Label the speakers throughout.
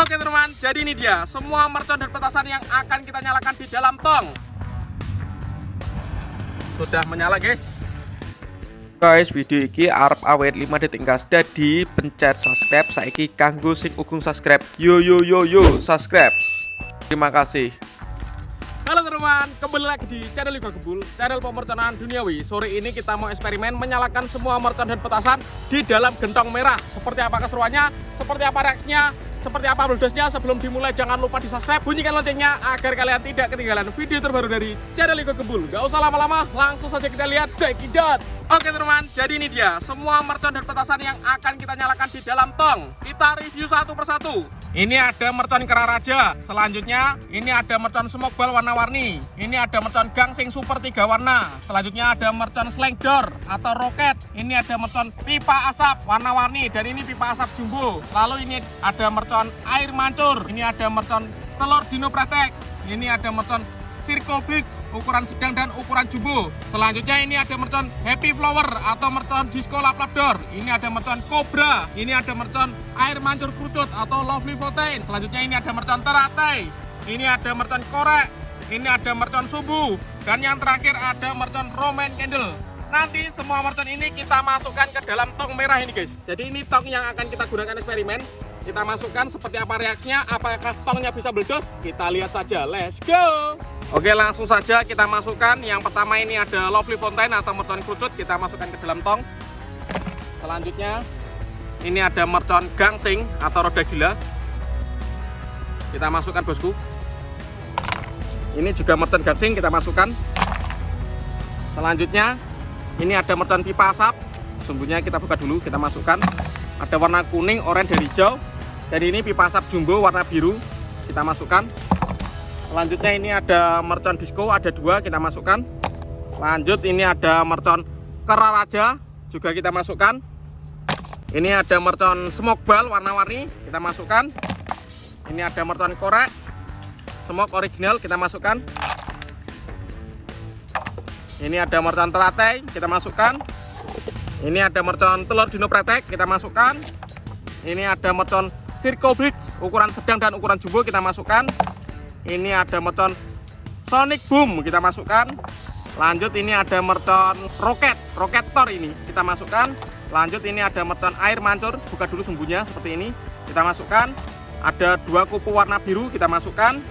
Speaker 1: Oke teman, jadi ini dia semua mercon dan petasan yang akan kita nyalakan di dalam tong. Sudah menyala guys. Guys, video iki arep awet 5 detik gas. Jadi pencet subscribe saiki kanggo sing ugung subscribe. Yo subscribe. Terima kasih. Halo teman-teman, kembali lagi di channel Liga Gebul, channel pemerconan duniawi. Sore ini kita mau eksperimen menyalakan semua mercon dan petasan di dalam gentong merah. Seperti apa keseruannya, seperti apa reaksinya, seperti apa meledosnya. Sebelum dimulai jangan lupa di subscribe, bunyikan loncengnya agar kalian tidak ketinggalan video terbaru dari channel Liga Gebul. Gak usah lama-lama, langsung saja kita lihat, check it out. Oke teman-teman, jadi ini dia semua mercon dan petasan yang akan kita nyalakan di dalam tong. Kita review satu persatu. Ini ada mercon Kera Raja. Selanjutnya ini ada mercon smoke ball warna-warni. Ini ada mercon gangsing super 3 warna. Selanjutnya ada mercon slang door atau roket. Ini ada mercon pipa asap warna-warni dan ini pipa asap jumbo. Lalu ini ada mercon air mancur. Ini ada mercon telur dino pretek. Ini ada mercon Circle Blitz ukuran sedang dan ukuran jumbo. Selanjutnya ini ada mercon Happy Flower atau mercon Disco Laplador. Ini ada mercon Cobra. Ini ada mercon Air Mancur Kerucut atau Lovely Fountain. Selanjutnya ini ada mercon Teratai. Ini ada mercon Korek. Ini ada mercon Sumbu. Dan yang terakhir ada mercon Roman Candle. Nanti semua mercon ini kita masukkan ke dalam tong merah ini guys. Jadi ini tong yang akan kita gunakan eksperimen. Kita masukkan seperti apa reaksinya. Apakah tongnya bisa meledos? Kita lihat saja. Let's go. Oke, langsung saja kita masukkan. Yang pertama ini ada Lovely Fountain atau mercon kerucut. Kita masukkan ke dalam tong. Selanjutnya ini ada mercon gangsing atau roda gila. Kita masukkan bosku. Ini juga mercon gangsing, kita masukkan. Selanjutnya ini ada mercon pipa asap. Sumbunya kita buka dulu, kita masukkan. Ada warna kuning, oranye, dan hijau. Dan ini pipa asap jumbo warna biru. Kita masukkan. Selanjutnya ini ada mercon disco, ada 2, kita masukkan. Lanjut ini ada mercon Kera Raja, juga kita masukkan. Ini ada mercon smoke ball warna-warni, kita masukkan. Ini ada mercon korek smoke original, kita masukkan. Ini ada mercon teratai, kita masukkan. Ini ada mercon telur dino pretek, kita masukkan. Ini ada mercon Circle Blitz ukuran sedang dan ukuran jumbo, kita masukkan. Ini ada mercon Sonic Boom, kita masukkan. Lanjut ini ada mercon Roket Tor, ini kita masukkan. Lanjut ini ada mercon air mancur, buka dulu sumbunya seperti ini, kita masukkan. Ada 2 kupu warna biru, kita masukkan.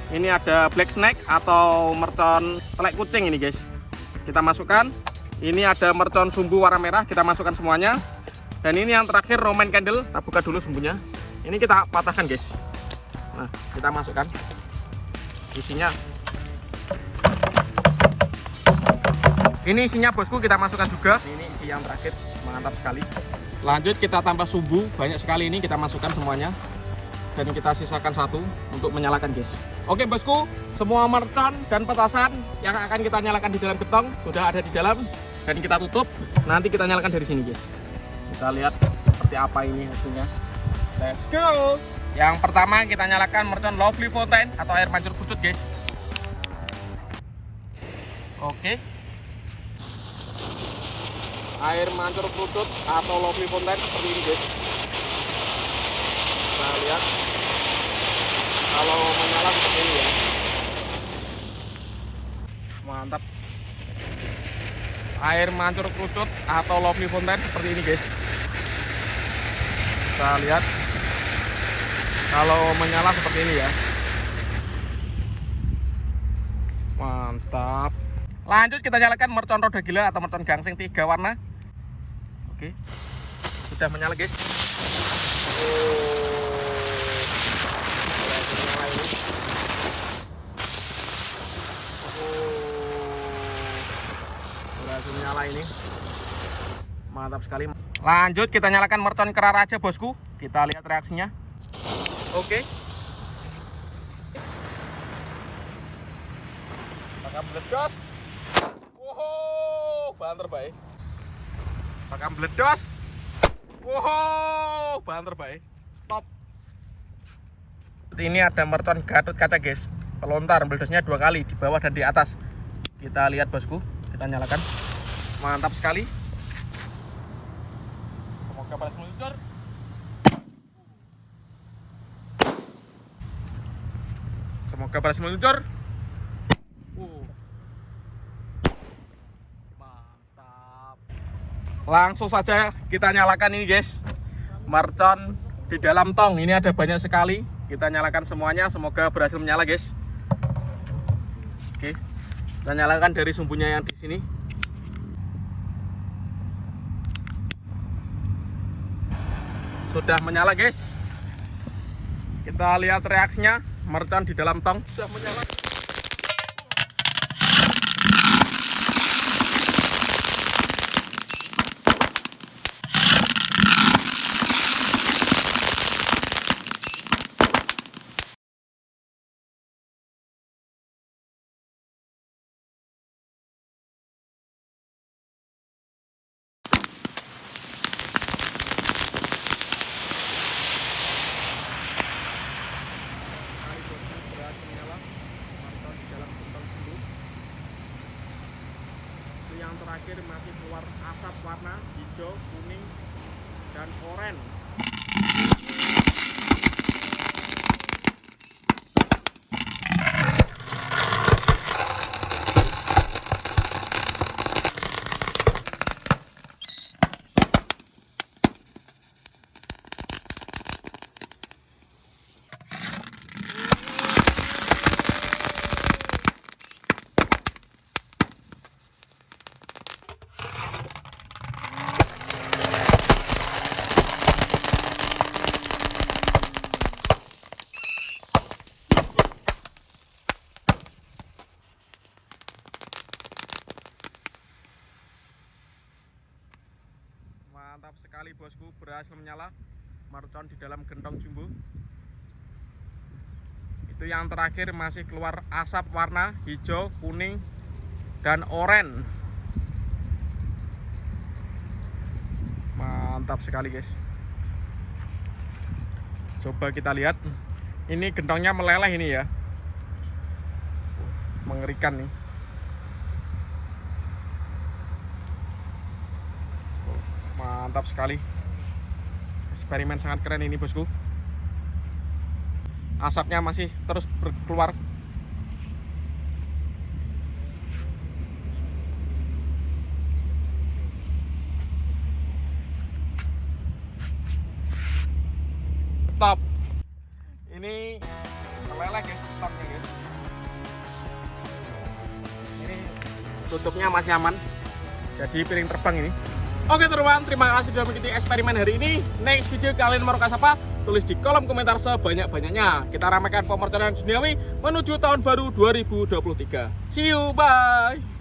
Speaker 1: Ini ada Black Snake atau mercon telek kucing ini guys, kita masukkan. Ini ada mercon sumbu warna merah, kita masukkan semuanya. Dan ini yang terakhir Roman Candle, kita buka dulu sumbunya. Ini kita patahkan guys. Nah, kita masukkan isinya. Ini isinya bosku, kita masukkan juga. Ini isi yang terakhir, mantap sekali. Lanjut kita tambah sumbu, banyak sekali ini kita masukkan semuanya. Dan kita sisakan 1 untuk menyalakan guys. Oke bosku, semua mercon dan petasan yang akan kita nyalakan di dalam gentong sudah ada di dalam. Dan kita tutup, nanti kita nyalakan dari sini guys. Kita lihat seperti apa ini hasilnya. Let's go. Yang pertama kita nyalakan mercon Lovely Fountain atau air mancur kerucut guys. Oke. Air mancur kerucut atau Lovely Fountain seperti ini guys. Kita lihat. Kalau menyala seperti ini ya. Mantap. Air mancur kerucut atau Lovely Fountain seperti ini guys. Kita lihat. Kalau menyala seperti ini ya. Mantap. Lanjut kita nyalakan mercon roda gila atau mercon gangsing 3 warna. Oke. Sudah menyala guys. Berhasil menyala ini. Mantap sekali. Lanjut kita nyalakan mercon Kera Raja bosku. Kita lihat reaksinya. Oke. Pakam meledos. Wow, banter baik. Pakam meledos. Wow, banter baik. Top. Ini ada mercon Gatot Kaca guys. Pelontar meledosnya 2 kali di bawah dan di atas. Kita lihat bosku, kita nyalakan. Mantap sekali. Semoga berhasil meluncur. Semoga berhasil meluncur. Mantap. Langsung saja kita nyalakan ini guys, mercon di dalam tong. Ini ada banyak sekali. Kita nyalakan semuanya, semoga berhasil menyala guys. Oke, kita nyalakan dari sumbunya yang di sini. Sudah menyala guys. Kita lihat reaksinya, mercon di dalam tong sudah menyala. Yang terakhir masih keluar asap warna hijau, kuning, dan oranye. Mantap sekali bosku, berhasil menyala mercon di dalam gentong jumbo. Itu yang terakhir masih keluar asap warna hijau, kuning, dan oranye. Mantap sekali guys. Coba kita lihat. Ini gentongnya meleleh ini ya. Mengerikan nih. Mantap sekali. Eksperimen sangat keren ini bosku. Asapnya masih terus keluar. Top. Ini meleleh guys, stopnya guys. Ini tutupnya masih aman. Jadi piring terbang ini. Oke teman-teman, terima kasih sudah mengikuti eksperimen hari ini. Next video kalian mau rekas apa? Tulis di kolom komentar sebanyak-banyaknya. Kita ramaikan pemercon duniawi menuju tahun baru 2023. See you, bye.